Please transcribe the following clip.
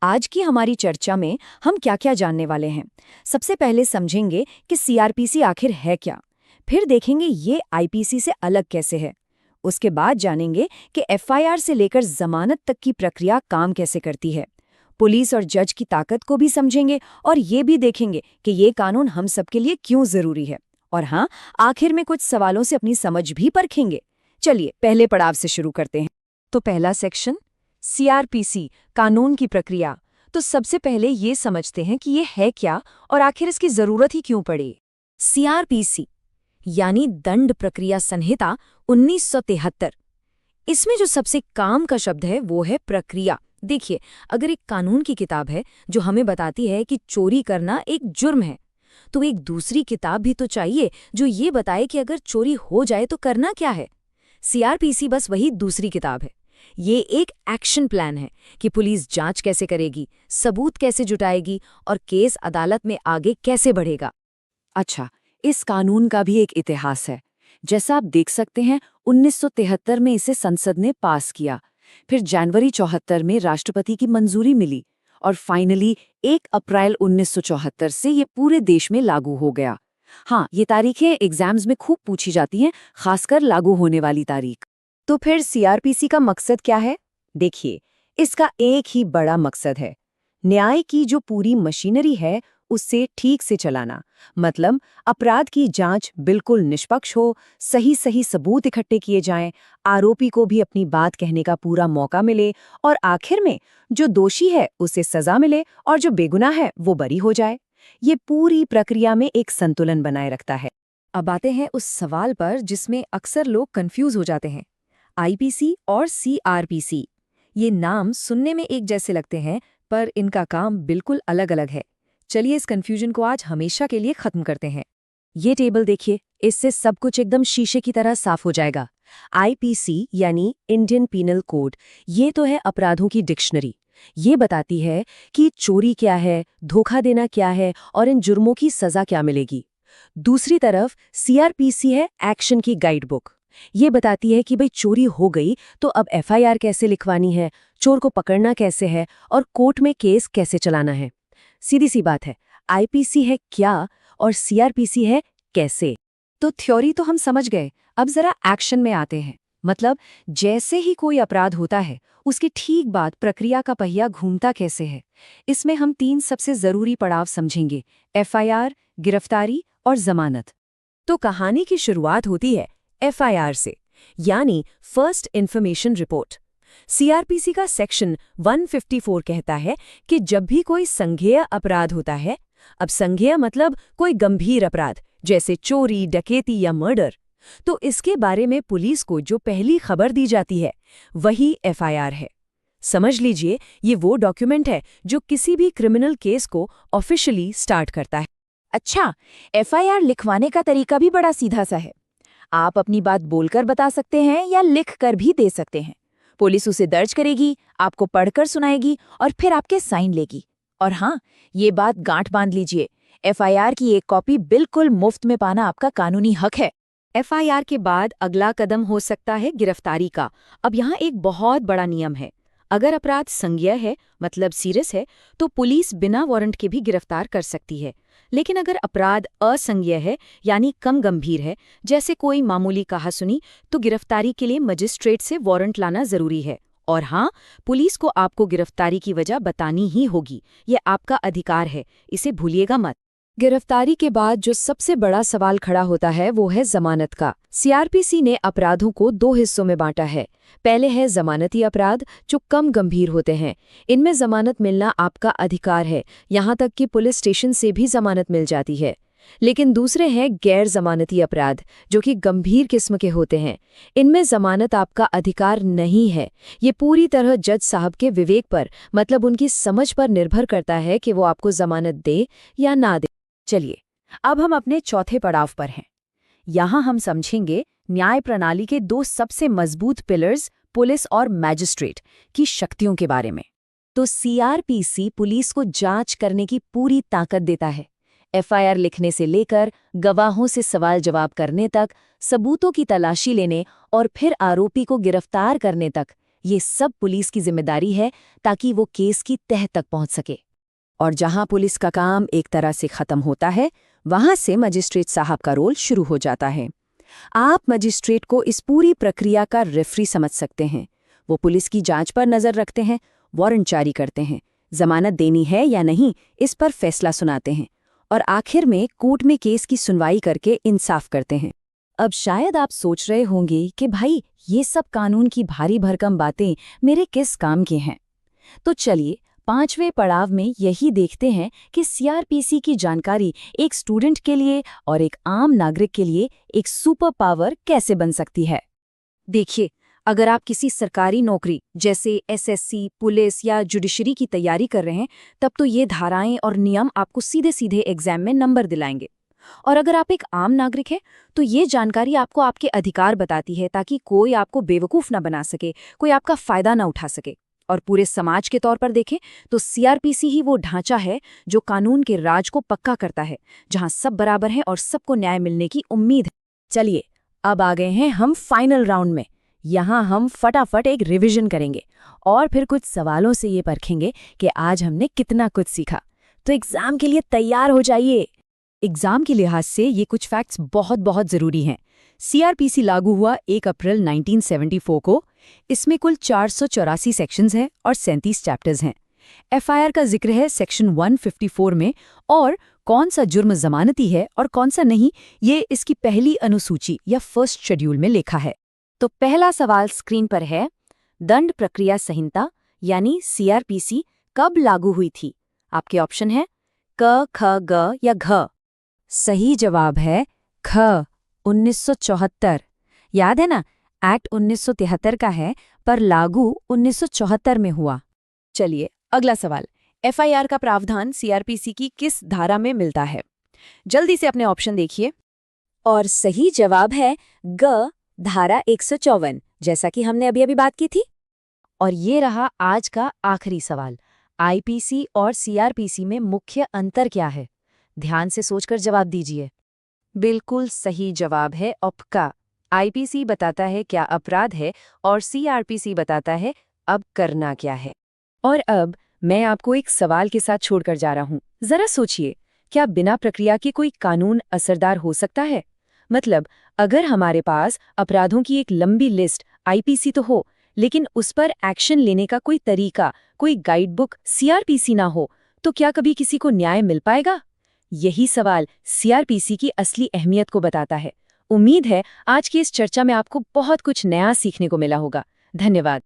आज की हमारी चर्चा में हम क्या-क्या जानने वाले हैं। सबसे पहले समझेंगे कि सीआरपीसी आखिर है क्या। फिर देखेंगे ये आईपीसी से अलग कैसे है। उसके बाद जानेंगे कि एफआईआर से लेकर जमानत तक की प्रक्रिया काम कैसे करती है। पुलिस और जज की ताकत को भी समझेंगे और ये भी देखेंगे कि ये कानून हम सबके लिए क्यों जरूरी है। और हाँ, आखिर में कुछ सवालों से अपनी समझ भी परखेंगे। चलिए पहले पड़ाव से शुरू करते हैं। तो पहला सेक्शन, सीआरपीसी, कानून की प्रक्रिया। तो सबसे पहले ये समझते हैं कि ये है क्या और आखिर इसकी जरूरत ही क्यों पड़ी। सीआरपीसी यानी दंड प्रक्रिया संहिता 1973। इसमें जो सबसे काम का शब्द है वो है प्रक्रिया। देखिए, अगर एक कानून की किताब है जो हमें बताती है कि चोरी करना एक जुर्म है, तो एक दूसरी किताब भी तो चाहिए जो ये बताए कि अगर चोरी हो जाए तो करना क्या है। सीआरपीसी बस वही दूसरी किताब है। ये एक एक्शन प्लान है कि पुलिस जांच कैसे करेगी, सबूत कैसे जुटाएगी और केस अदालत में आगे कैसे बढ़ेगा। अच्छा, इस कानून का भी एक इतिहास है। जैसा आप देख सकते हैं, 1973 में इसे संसद ने पास किया, फिर जनवरी 74 में राष्ट्रपति की मंजूरी मिली और फाइनली 1 अप्रैल 1974 से ये पूरे देश में लागू हो गया। हाँ, ये तारीखें एग्जाम्स में खूब पूछी जाती हैं, खासकर लागू होने वाली तारीख। तो फिर सीआरपीसी का मकसद क्या है? देखिए, इसका एक ही बड़ा मकसद है, न्याय की जो पूरी मशीनरी है उससे ठीक से चलाना। मतलब अपराध की जांच बिल्कुल निष्पक्ष हो, सही सही सबूत इकट्ठे किए जाएं, आरोपी को भी अपनी बात कहने का पूरा मौका मिले और आखिर में जो दोषी है उसे सजा मिले और जो बेगुनाह है वो बरी हो जाए। ये पूरी प्रक्रिया में एक संतुलन बनाए रखता है। अब आते हैं उस सवाल पर जिसमें अक्सर लोग कंफ्यूज हो जाते हैं, आईपीसी और सीआरपीसी। ये नाम सुनने में एक जैसे लगते हैं, पर इनका काम बिल्कुल अलग-अलग है। चलिए इस कंफ्यूजन को आज हमेशा के लिए खत्म करते हैं। ये टेबल देखिए, इससे सब कुछ एकदम शीशे की तरह साफ हो जाएगा। आईपीसी यानी इंडियन पीनल कोड, ये तो है अपराधों की डिक्शनरी। ये बताती है कि चोरी क्या है, धोखा देना क्या है और इन जुर्मों की सजा क्या मिलेगी। दूसरी तरफ सीआरपीसी है एक्शन की गाइड बुक। ये बताती है कि भाई चोरी हो गई तो अब एफआईआर कैसे लिखवानी है, चोर को पकड़ना कैसे है और कोर्ट में केस कैसे चलाना है। सीधी सी बात है, आईपीसी है क्या और सीआरपीसी है कैसे। तो थ्योरी तो हम समझ गए, अब जरा एक्शन में आते हैं। मतलब जैसे ही कोई अपराध होता है उसके ठीक बाद प्रक्रिया का पहिया घूमता कैसे है। इसमें हम 3 सबसे जरूरी पड़ाव समझेंगे, एफआईआर, गिरफ्तारी और जमानत। तो कहानी की शुरुआत होती है एफआईआर से, यानी फर्स्ट इन्फॉर्मेशन रिपोर्ट। सीआरपीसी का सेक्शन 154 कहता है कि जब भी कोई संज्ञेय अपराध होता है, अब संज्ञेय मतलब कोई गंभीर अपराध जैसे चोरी, डकैती या मर्डर, तो इसके बारे में पुलिस को जो पहली खबर दी जाती है वही एफआईआर है। समझ लीजिए, ये वो डॉक्यूमेंट है जो किसी भी क्रिमिनल केस को ऑफिशियली स्टार्ट करता है। अच्छा, एफआईआर लिखवाने का तरीका भी बड़ा सीधा सा है। आप अपनी बात बोलकर बता सकते हैं या लिख कर भी दे सकते हैं। पुलिस उसे दर्ज करेगी, आपको पढ़कर सुनाएगी और फिर आपके साइन लेगी। और हाँ, ये बात गांठ बांध लीजिए, एफआईआर की एक कॉपी बिल्कुल मुफ्त में पाना आपका कानूनी हक है। एफआईआर के बाद अगला कदम हो सकता है गिरफ्तारी का। अब यहाँ एक बहुत बड़ा नियम है। अगर अपराध संज्ञेय है, मतलब सीरियस है, तो पुलिस बिना वारंट के भी गिरफ्तार कर सकती है। लेकिन अगर अपराध असंज्ञेय है, यानी कम गंभीर है, जैसे कोई मामूली कहासुनी, तो गिरफ्तारी के लिए मजिस्ट्रेट से वारंट लाना जरूरी है। और हाँ, पुलिस को आपको गिरफ्तारी की वजह बतानी ही होगी। ये आपका अधिकार है, इसे भूलिएगा मत। गिरफ्तारी के बाद जो सबसे बड़ा सवाल खड़ा होता है वो है जमानत का। सीआरपीसी ने अपराधों को 2 हिस्सों में बांटा है। पहले है जमानती अपराध, जो कम गंभीर होते हैं। इनमें जमानत मिलना आपका अधिकार है, यहाँ तक कि पुलिस स्टेशन से भी जमानत मिल जाती है। लेकिन दूसरे हैं गैर जमानती अपराध, जो कि गंभीर किस्म के होते हैं। इनमें जमानत आपका अधिकार नहीं है। ये पूरी तरह जज साहब के विवेक पर, मतलब उनकी समझ पर निर्भर करता है कि वो आपको जमानत दे या ना दे। चलिए, अब हम अपने चौथे पड़ाव पर हैं। यहाँ हम समझेंगे न्याय प्रणाली के 2 सबसे मजबूत पिलर्स, पुलिस और मैजिस्ट्रेट की शक्तियों के बारे में। तो सीआरपीसी पुलिस को जांच करने की पूरी ताकत देता है। एफआईआर लिखने से लेकर गवाहों से सवाल जवाब करने तक, सबूतों की तलाशी लेने और फिर आरोपी को गिरफ्तार करने तक, ये सब पुलिस की जिम्मेदारी है ताकि वो केस की तह तक पहुंच सके। और जहां पुलिस का काम एक तरह से खत्म होता है, वहां से मजिस्ट्रेट साहब का रोल शुरू हो जाता है। आप मजिस्ट्रेट को इस पूरी प्रक्रिया का रेफरी समझ सकते हैं। वो पुलिस की जांच पर नजर रखते हैं, वारंट जारी करते हैं, जमानत देनी है या नहीं इस पर फैसला सुनाते हैं, और आखिर में कोर्ट में केस की सुनवाई करके इंसाफ करते हैं। अब शायद आप सोच रहे होंगे कि भाई ये सब कानून की भारी भरकम बातें मेरे किस काम की हैं। तो चलिए 5वें पड़ाव में यही देखते हैं कि सीआरपीसी की जानकारी एक स्टूडेंट के लिए और एक आम नागरिक के लिए एक सुपर पावर कैसे बन सकती है। देखिए, अगर आप किसी सरकारी नौकरी जैसे एसएससी, पुलिस या जुडिशरी की तैयारी कर रहे हैं, तब तो ये धाराएं और नियम आपको सीधे सीधे एग्जाम में नंबर दिलाएंगे। और अगर आप एक आम नागरिक हैं, तो ये जानकारी आपको आपके अधिकार बताती है ताकि कोई आपको बेवकूफ़ ना बना सके, कोई आपका फ़ायदा ना उठा सके। और पूरे समाज के तौर पर देखें तो सीआरपीसी ही वो ढांचा है जो कानून के राज को पक्का करता है, जहां सब बराबर हैं और सबको न्याय मिलने की उम्मीद है। चलिए, अब आ गए हैं हम फाइनल राउंड में। यहाँ हम फटाफट एक रिवीजन करेंगे और फिर कुछ सवालों से ये परखेंगे कि आज हमने कितना कुछ सीखा। तो एग्जाम के लिए तैयार हो जाइए। एग्जाम के लिहाज से ये कुछ फैक्ट्स बहुत बहुत ज़रूरी हैं। सीआरपीसी लागू हुआ 1 अप्रैल 1974 को। इसमें कुल 484 सेक्शंस हैं और 37 चैप्टर्स हैं। एफआईआर का जिक्र है सेक्शन 154 में, और कौन सा जुर्म जमानती है और कौन सा नहीं, ये इसकी पहली अनुसूची या फर्स्ट शेड्यूल में लिखा है। तो पहला सवाल स्क्रीन पर है, दंड प्रक्रिया संहिता यानी सीआरपीसी कब लागू हुई थी? आपके ऑप्शन है क, ख, ग या घ। सही जवाब है ख, 1974। याद है ना, एक्ट 1973 का है पर लागू 1974 में हुआ। चलिए अगला सवाल, एफआईआर का प्रावधान सीआरपीसी की किस धारा में मिलता है? जल्दी से अपने ऑप्शन देखिए। और सही जवाब है ग, धारा 154, जैसा कि हमने अभी अभी बात की थी। और ये रहा आज का आखिरी सवाल, आईपीसी और सीआरपीसी में मुख्य अंतर क्या है? ध्यान से सोचकर जवाब दीजिए। बिल्कुल सही जवाब है ऑप्का। आईपीसी बताता है क्या अपराध है और सीआरपीसी बताता है अब करना क्या है। और अब मैं आपको एक सवाल के साथ छोड़कर जा रहा हूं। जरा सोचिए, क्या बिना प्रक्रिया के कोई कानून असरदार हो सकता है? मतलब अगर हमारे पास अपराधों की एक लंबी लिस्ट आईपीसी तो हो, लेकिन उस पर एक्शन लेने का कोई तरीका, कोई गाइड बुक सीआरपीसी ना हो, तो क्या कभी किसी को न्याय मिल पाएगा? यही सवाल सीआरपीसी की असली अहमियत को बताता है। उम्मीद है आज की इस चर्चा में आपको बहुत कुछ नया सीखने को मिला होगा। धन्यवाद।